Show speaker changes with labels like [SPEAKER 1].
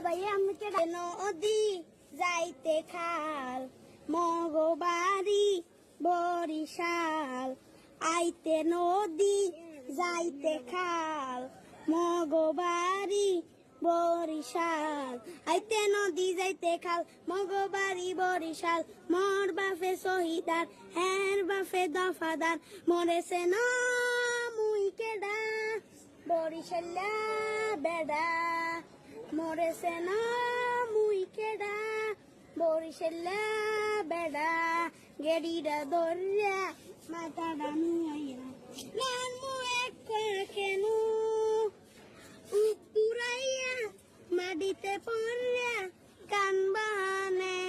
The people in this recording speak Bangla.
[SPEAKER 1] ভাই আমাকে নদী যাইতে খাল মগবাড়ি বরিশাল আইতে নদী যাইতে খাল মগবাড়ি বরিশাল আইতে নদী যাইতে খাল মগবাড়ি বরিশাল মোর বাপে শহীদার হের বাপে দফাদার মরেছে না মুই কেডা বরিশাল্লা বেডা মরেছে না মুই কেডা বরিশাল্লা বেডা গেড়িটা ধরিয়া মাথাটা নুয়াইয়া নান মু এক কেন পুরাইয়া মাটিতে পড়িয়া কান বাহানে